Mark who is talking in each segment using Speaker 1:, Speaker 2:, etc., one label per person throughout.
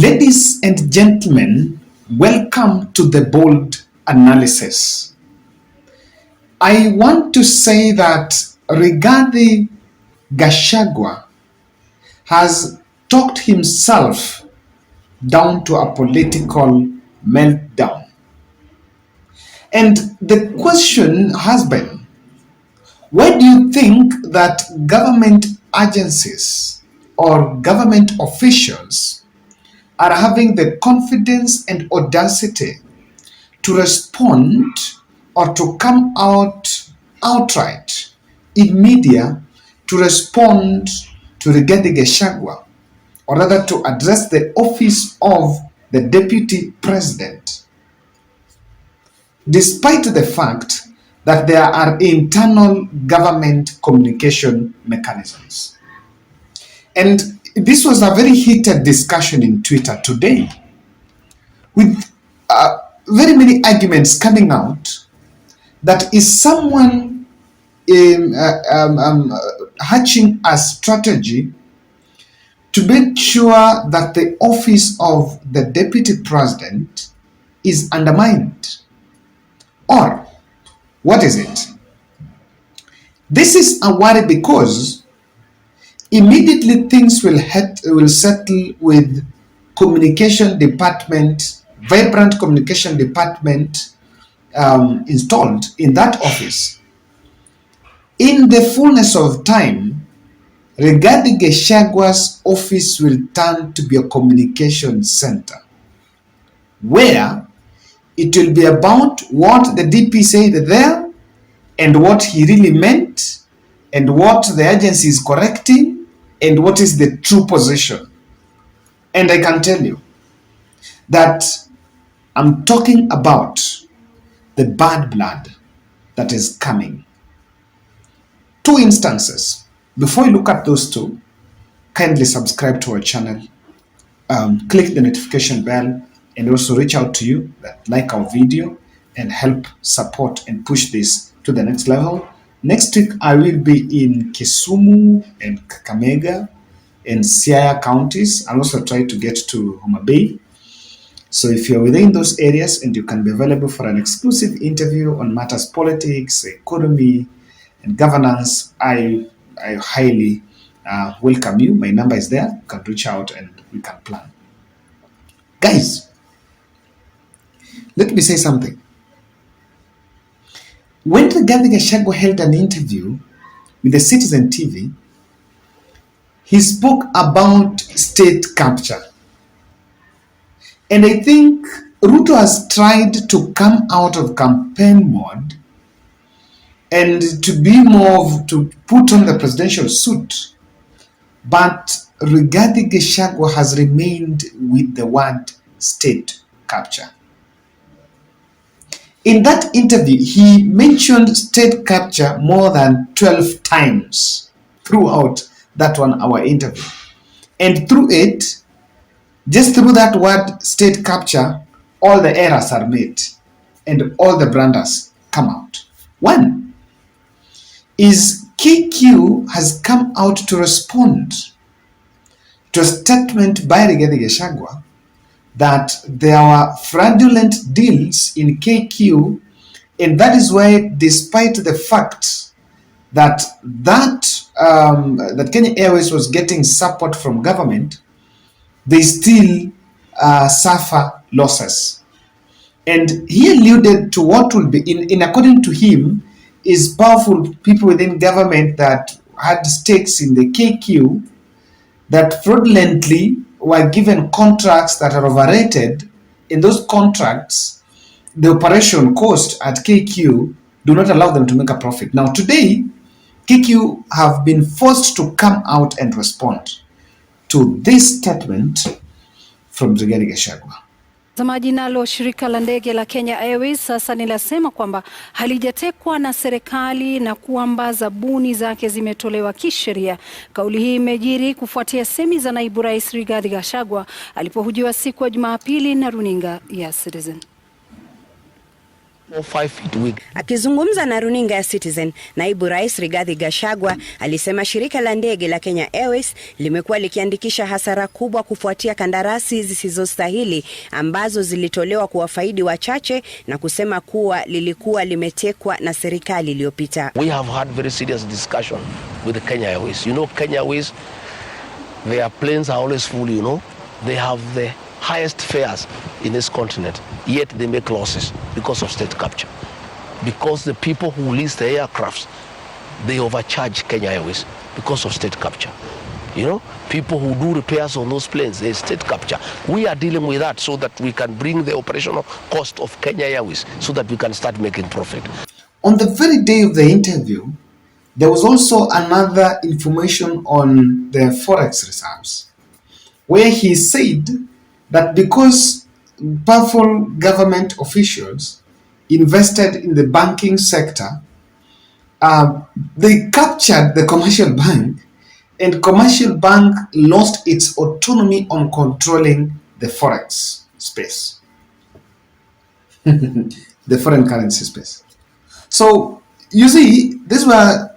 Speaker 1: Ladies and gentlemen, welcome to the bold analysis. I want to say that Rigathi Gachagua has talked himself down to a political meltdown. And the question has been, why do you think that government agencies or government officials are having the confidence and audacity to respond or to come out outright in media to respond to Rigathi Gachagua, or rather to address the office of the deputy president, despite the fact that there are internal government communication mechanisms? And this was a very heated discussion in Twitter today, with very many arguments coming out that is someone hatching a strategy to make sure that the office of the deputy president is undermined. Or what is it? This is a worry because immediately things will settle with communication department, vibrant communication department installed in that office. In the fullness of time, Rigathi Gachagua's office will turn to be a communication center, where it will be about what the DP said there and what he really meant and what the agency is correcting and what is the true position. And I can tell you that I'm talking about the bad blood that is coming. Two instances. Before you look at those two, kindly subscribe to our channel, click the notification bell, and also reach out to you that like our video and help support and push this to the next level. Next week, I will be in Kisumu and Kakamega and Siaya counties. I'll also try to get to Homa Bay. So if you're within those areas and you can be available for an exclusive interview on matters politics, economy, and governance, I highly welcome you. My number is there. You can reach out and we can plan. Guys, let me say something. When Rigathi Gachagua held an interview with the Citizen TV, he spoke about state capture. And I think Ruto has tried to come out of campaign mode and to put on the presidential suit. But Rigathi Gachagua has remained with the word state capture. In that interview, he mentioned state capture more than 12 times throughout that 1 hour interview. And through it, just through that word state capture, all the errors are made and all the blunders come out. One is KQ has come out to respond to a statement by Rigathi Gachagua that there were fraudulent deals in KQ, and that is why, despite the fact that Kenya Airways was getting support from government, they still suffer losses. And he alluded to what will be, in according to him, is powerful people within government that had stakes in the KQ that fraudulently were given contracts that are overrated. In those contracts, the operation cost at KQ do not allow them to make a profit. Now today, KQ have been forced to come out and respond to this statement from Rigathi Gachagua.
Speaker 2: Mtazamaji, nalo shirika la ndege la Kenya Airways sasa linasema kwamba halijatekwa na serikali na kwamba zabuni zake zimetolewa kisheria. Kauli hii imejiri kufuatia semi za naibu rais Rigathi Gachagua alipohojiwa siku ya Jumapili na runinga ya Citizen.
Speaker 3: or 5 feet wig.
Speaker 4: Akizungumza na runinga ya Citizen, naibu rais Rigathi Gachagua alisema shirika la ndege la Kenya Airways limekuwa likiandikisha hasara kubwa kufuatia kandarasi zisizostahili ambazo zilitolewa kuwafaidi wachache, na kusema kuwa lilikuwa limetekwa na serikali iliyopita.
Speaker 3: We have had very serious discussion with the Kenya Airways. You know, Kenya Airways, their planes are always full, you know. They have the highest fares in this continent, yet they make losses because of state capture. Because the people who lease the aircrafts, they overcharge Kenya Airways because of state capture. You know, people who do repairs on those planes, they state capture. We are dealing with that so that we can bring the operational cost of Kenya Airways so that we can start making profit.
Speaker 1: On the very day of the interview, there was also another information on the forex reserves, where he said that because powerful government officials invested in the banking sector, they captured the commercial bank, and commercial bank lost its autonomy on controlling the forex space, the foreign currency space. So you see, these were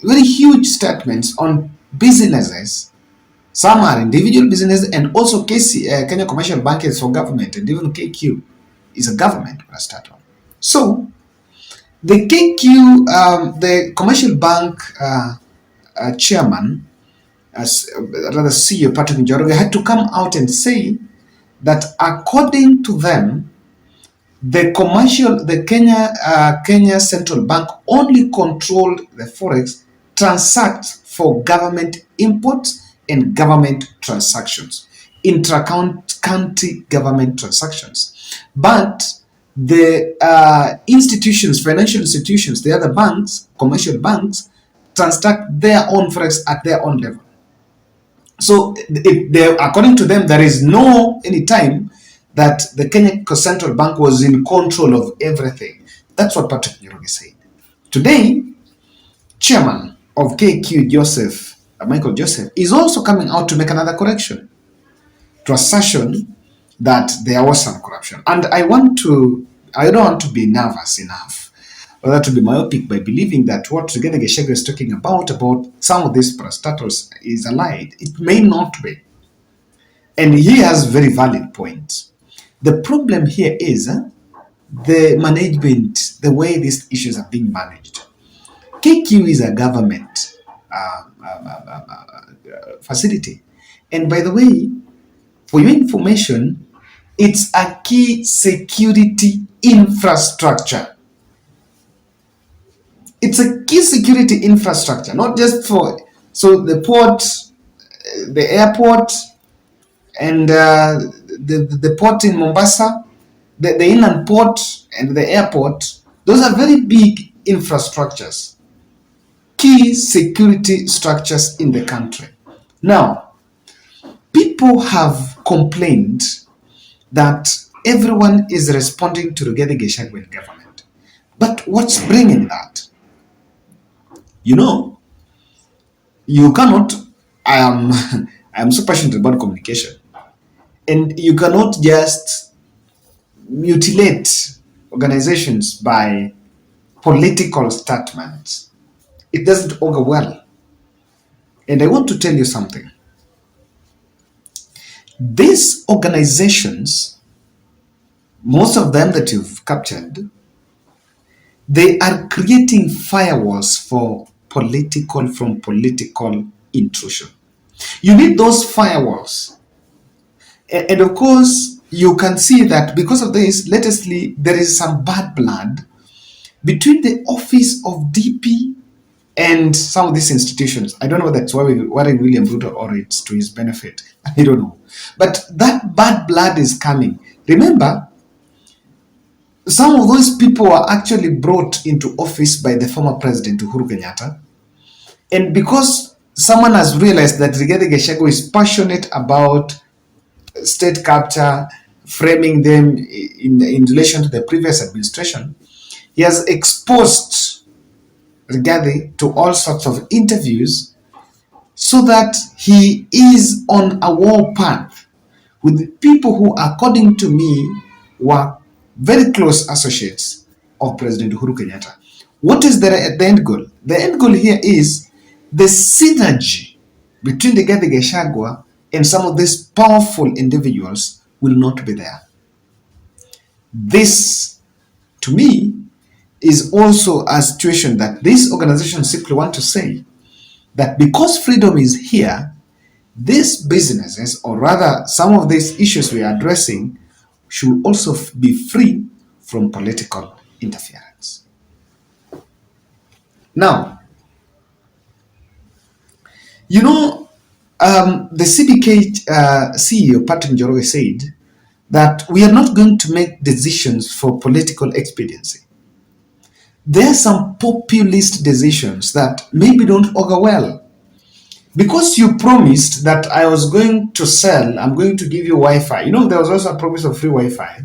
Speaker 1: very huge statements on businesses. Some are individual businesses, and also Kenya Commercial Bank is for government, and even KQ is a government parastatal. So the KQ, the commercial bank chairman, rather CEO Patrick Njoroge, had to come out and say that according to them, the Kenya Central Bank only controlled the forex, transacts for government imports and government transactions, intra-county government transactions. But the institutions, financial institutions, the other banks, commercial banks, transact their own forex at their own level. So according to them, there is no any time that the Kenya Central Bank was in control of everything. That's what Patrick Njoroge said. Today, chairman of KQ, Michael Joseph, is also coming out to make another correction to assertion that there was some corruption. And I don't want to be nervous enough, or that to be myopic by believing that what Rigathi Gachagua is talking about some of these parastatals is a lie. It may not be. And he has very valid points. The problem here is the management, the way these issues are being managed. KQ is a government facility. And by the way, for your information, it's a key security infrastructure. It's a key security infrastructure, not just so the port, the airport, and the port in Mombasa, the inland port and the airport, those are very big infrastructures, key security structures in the country. Now, people have complained that everyone is responding to Rigathi Gachagua government. But what's bringing that? You know, you cannot, I am so passionate about communication, and you cannot just mutilate organizations by political statements. It doesn't augur well. And I want to tell you something. These organizations, most of them that you've captured, they are creating firewalls from political intrusion. You need those firewalls. And of course, you can see that because of this, latestly, there is some bad blood between the office of DP and some of these institutions. I don't know whether it's worrying William Ruto or it's to his benefit. I don't know. But that bad blood is coming. Remember, some of those people were actually brought into office by the former president, Uhuru Kenyatta. And because someone has realized that Rigathi Gachagua is passionate about state capture, framing them in relation to the previous administration, he has exposed Rigathi to all sorts of interviews so that he is on a war path with people who, according to me, were very close associates of President Uhuru Kenyatta. What is the end goal? The end goal here is the synergy between the Gachagua and some of these powerful individuals will not be there. This, to me, is also a situation that this organization simply want to say that because freedom is here, these businesses, or rather some of these issues we are addressing, should also be free from political interference. Now, you know, the CBK CEO, Patrick Njoroge, said that we are not going to make decisions for political expediency. There are some populist decisions that maybe don't augur well. Because you promised that I was going to sell, I'm going to give you Wi-Fi. You know, there was also a promise of free Wi-Fi.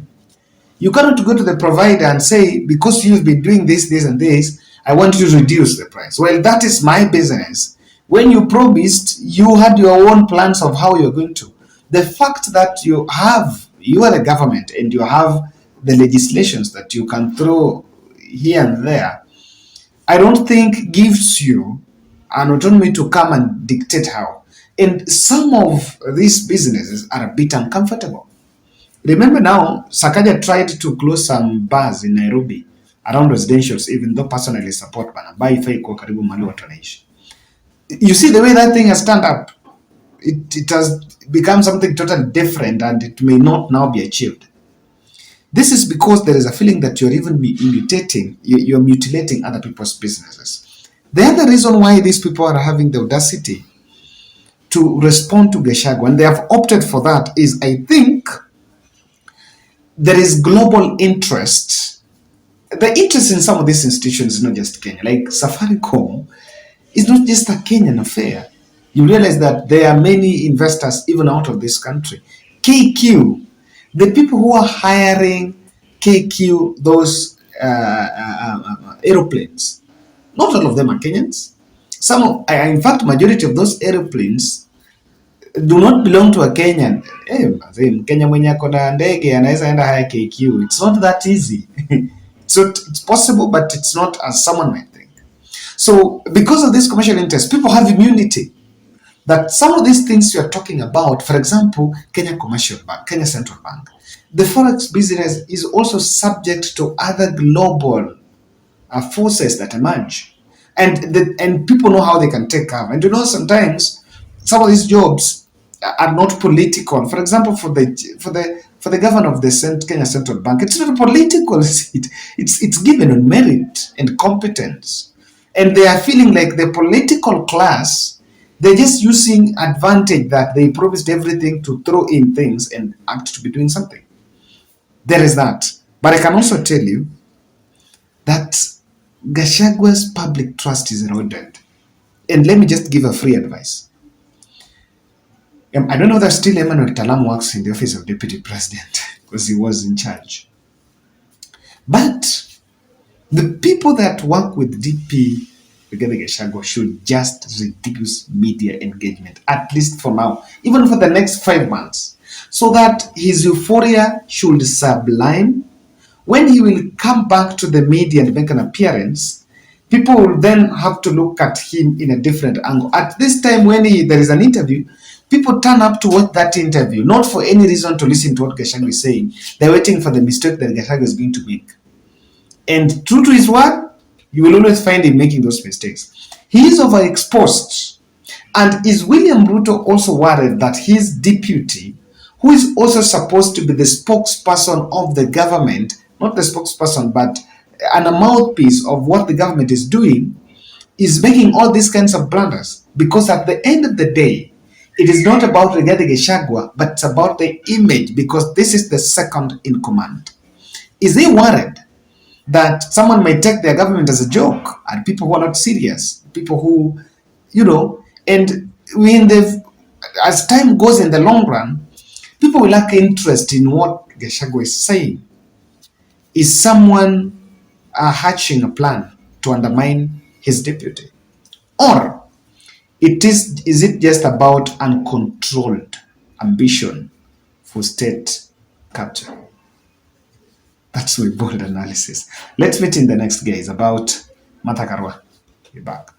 Speaker 1: You cannot go to the provider and say, because you've been doing this, this, and this, I want you to reduce the price. Well, that is my business. When you promised, you had your own plans of how you're going to. The fact that you are the government and you have the legislations that you can throw here and there, I don't think gives you an autonomy to come and dictate how. And some of these businesses are a bit uncomfortable. Remember now, Sakaja tried to close some bars in Nairobi around residentials, even though personally support bana buy iko karibu mahali watu wanaishi. You see the way that thing has turned up, it has become something totally different, and it may not now be achieved. This is because there is a feeling that you're even you're mutilating other people's businesses. The other reason why these people are having the audacity to respond to Gachagua, and they have opted for that, is I think there is global interest. The interest in some of these institutions is not just Kenya. Like Safaricom is not just a Kenyan affair. You realize that there are many investors even out of this country. KQ, the people who are hiring KQ, those aeroplanes, not all of them are Kenyans. In fact, majority of those aeroplanes do not belong to a Kenyan. Kenya mwenye akona ndege anaweza enda haya KQ. It's not that easy. It's possible, but it's not as someone might think. So because of this commercial interest, people have immunity. That some of these things you are talking about, for example, Kenya Commercial Bank, Kenya Central Bank, the forex business is also subject to other global forces that emerge, and people know how they can take cover. And you know, sometimes some of these jobs are not political. For example, for the governor of the Kenya Central Bank, it's not a political seat. It's given on merit and competence, and they are feeling like the political class. They're just using advantage that they promised everything to throw in things and act to be doing something. There is that. But I can also tell you that Gachagua's public trust is eroded. And let me just give a free advice. I don't know that still Emmanuel Talam works in the office of Deputy President because he was in charge. But the people that work with DP Gachagua should just reduce media engagement, at least for now, even for the next 5 months, so that his euphoria should sublime. When he will come back to the media and make an appearance, people will then have to look at him in a different angle. At this time, when there is an interview, people turn up to watch that interview, not for any reason to listen to what Gachagua is saying. They're waiting for the mistake that Gachagua is going to make. And true to his word, you will always find him making those mistakes. He is overexposed. And is William Ruto also worried that his deputy, who is also supposed to be the spokesperson of the government, not the spokesperson, but a mouthpiece of what the government is doing, is making all these kinds of blunders? Because at the end of the day, it is not about Rigathi Gachagua, but it's about the image, because this is the second in command. Is he worried that someone may take their government as a joke, and people who are not serious, people who, and as time goes in the long run, people will lack interest in what Gachagua is saying. Is someone hatching a plan to undermine his deputy? Or is it just about uncontrolled ambition for state capture? That's my bold analysis. Let's meet in the next, guys, about Martha Karua. Be back.